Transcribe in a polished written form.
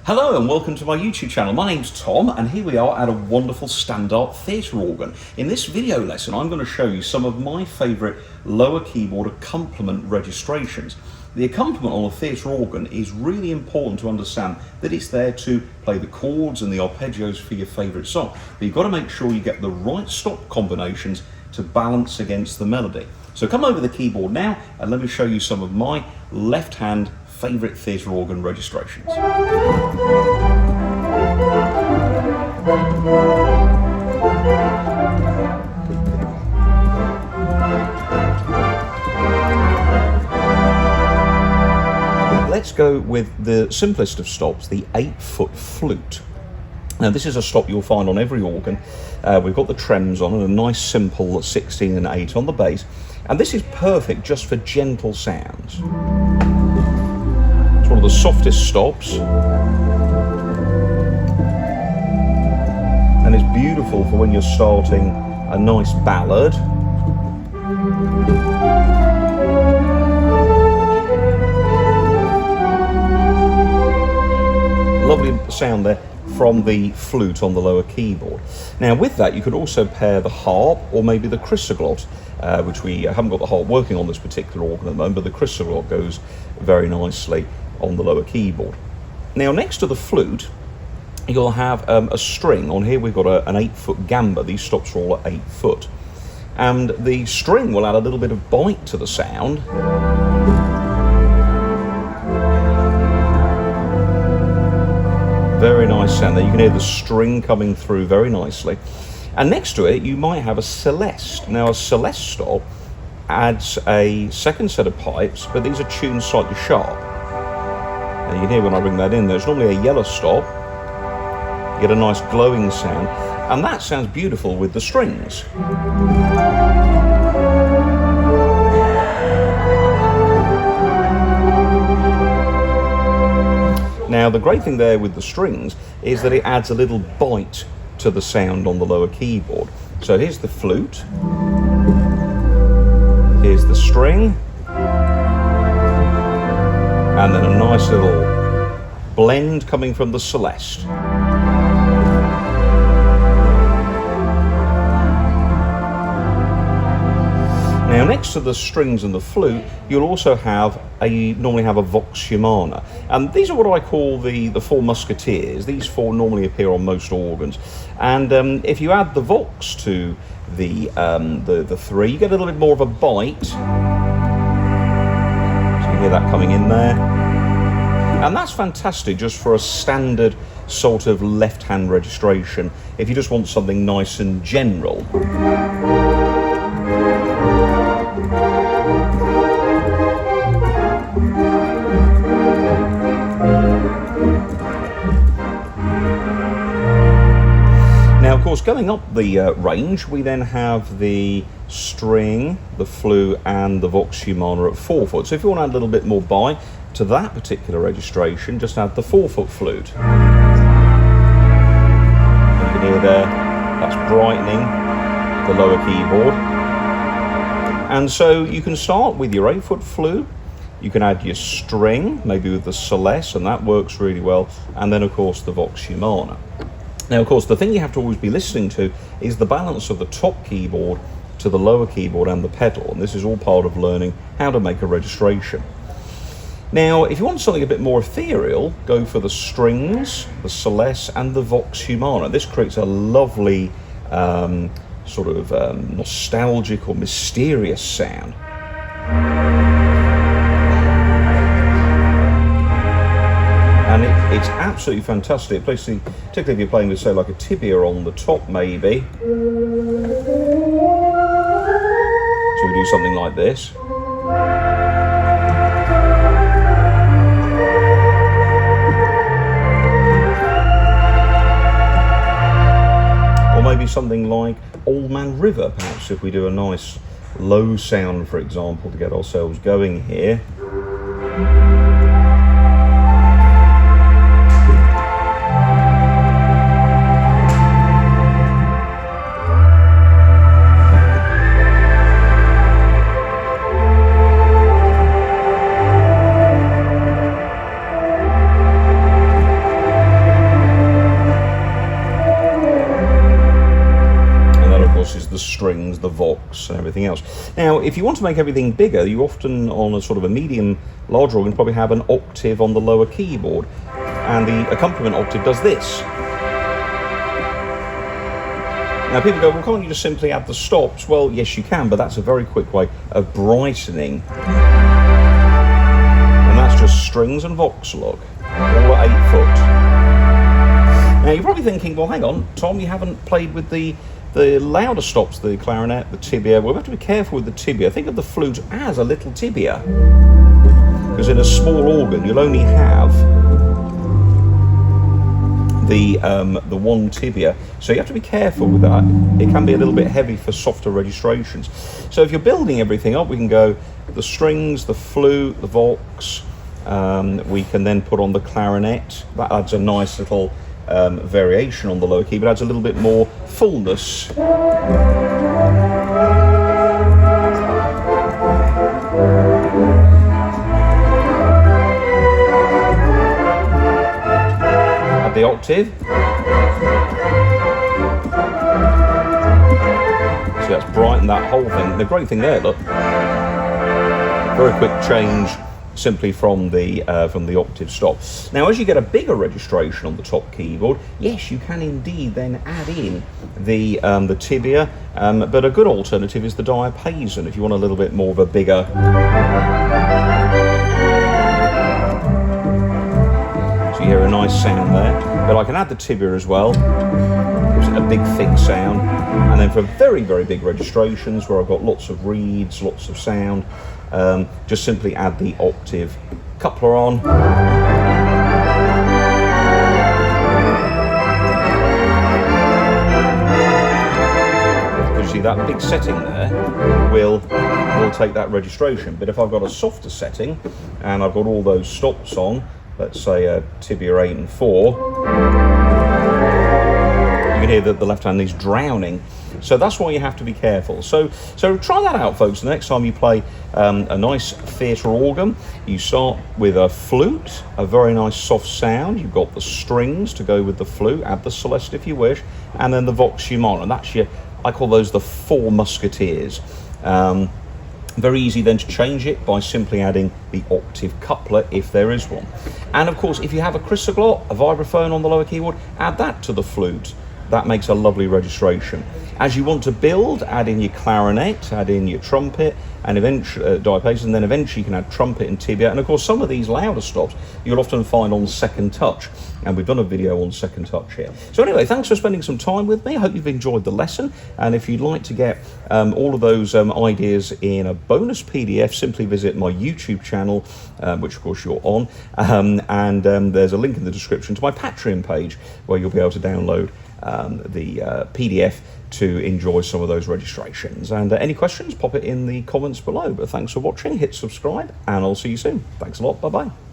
Hello and welcome to my YouTube channel. My name's Tom and here we are at a wonderful stand-up theatre organ. In this video lesson I'm going to show you some of my favourite lower keyboard accompaniment registrations. The accompaniment on a theatre organ is really important to understand that it's there to play the chords and the arpeggios for your favourite song. But you've got to make sure you get the right stop combinations to balance against the melody. So come over the keyboard now and let me show you some of my left-hand favourite theatre organ registrations. Let's go with the simplest of stops, the 8-foot flute. Now this is a stop you'll find on every organ. We've got the trems on and a nice simple 16 and 8 on the bass. And this is perfect just for gentle sounds. It's one of the softest stops. And it's beautiful for when you're starting a nice ballad. Lovely sound there from the flute on the lower keyboard. Now with that you could also pair the harp or maybe the chrysoglot, which we haven't got the harp working on this particular organ at the moment, but the chrysoglot goes very nicely on the lower keyboard. Now next to the flute you'll have a string. On here we've got an 8-foot gamba. These stops are all at 8 foot. And the string will add a little bit of bite to the sound. Very nice sound there. You can hear the string coming through very nicely. And next to it you might have a celeste. Now a celeste stop adds a second set of pipes, but these are tuned slightly sharp. Now you can hear when I bring that in, there's normally a yellow stop. You get a nice glowing sound, and that sounds beautiful with the strings. Now the great thing there with the strings is that it adds a little bite to the sound on the lower keyboard. So here's the flute, here's the string, and then a nice little blend coming from the celeste. Now next to the strings and the flute, you'll also have normally have a vox humana. And these are what I call the 4 musketeers. These 4 normally appear on most organs. And if you add the vox to the 3, you get a little bit more of a bite. So you can hear that coming in there. And that's fantastic just for a standard sort of left-hand registration, if you just want something nice and general. Now, of course, going up the range, we then have the string, the flute, and the vox humana at 4 foot. So if you want to add a little bit more bite to that particular registration, just add the 4-foot flute. You can hear there, that's brightening the lower keyboard. And so you can start with your 8-foot flute. You can add your string, maybe with the celeste, and that works really well. And then, of course, the vox humana. Now, of course, the thing you have to always be listening to is the balance of the top keyboard to the lower keyboard and the pedal. And this is all part of learning how to make a registration. Now, if you want something a bit more ethereal, go for the strings, the celeste, and the vox humana. This creates a lovely sort of nostalgic or mysterious sound. And it's absolutely fantastic, particularly if you're playing with, say, like a tibia on the top, maybe. So we do something like this. Or maybe something like Old Man River, perhaps, if we do a nice low sound, for example, to get ourselves going here. bass and everything else. Now, if you want to make everything bigger, you often, on a sort of a medium, large organ, probably have an octave on the lower keyboard. And the accompaniment octave does this. Now people go, well, can't you just simply add the stops? Well, yes you can, but that's a very quick way of brightening. And that's just strings and vox log, all at 8 foot. Now you're probably thinking, well, hang on, Tom, you haven't played with the louder stops, the clarinet, the tibia. Well, we have to be careful with the tibia. Think of the flute as a little tibia. Because in a small organ, you'll only have the one tibia, so you have to be careful with that. It can be a little bit heavy for softer registrations. So if you're building everything up, we can go the strings, the flute, the vox. We can then put on the clarinet. That adds a nice little variation on the lower key, but adds a little bit more fullness. The octave. So that's brightened that whole thing. The great thing there, look, very quick change simply from the octave stop. Now, as you get a bigger registration on the top keyboard, yes, you can indeed then add in the tibia, but a good alternative is the diapason if you want a little bit more of a bigger. You hear a nice sound there, but I can add the tibia as well. Gives it a big thick sound. And then for very, very big registrations where I've got lots of reeds, lots of sound, just simply add the octave coupler on. Because you see that big setting there will take that registration. But if I've got a softer setting and I've got all those stops on, let's say a tibia 8 and 4, you can hear that the left hand is drowning. So that's why you have to be careful. So try that out, folks. The next time you play a nice theatre organ, you start with a flute, a very nice soft sound. You've got the strings to go with the flute, add the celeste if you wish, and then the vox humana. And that's your, I call those the 4 musketeers. Very easy then to change it by simply adding the octave coupler if there is one. And of course, if you have a chrysoglot, a vibraphone on the lower keyboard, add that to the flute. That makes a lovely registration. As you want to build, add in your clarinet, add in your trumpet, and eventually diapason, and then eventually you can add trumpet and tibia. And of course, some of these louder stops you'll often find on second touch, and we've done a video on second touch here. So anyway, thanks for spending some time with me. I hope you've enjoyed the lesson, and if you'd like to get all of those ideas in a bonus PDF, simply visit my YouTube channel, which of course you're on, and there's a link in the description to my Patreon page where you'll be able to download the PDF to enjoy some of those registrations. And any questions, pop it in the comments below. But thanks for watching, hit subscribe, and I'll see you soon. Thanks a lot, bye-bye.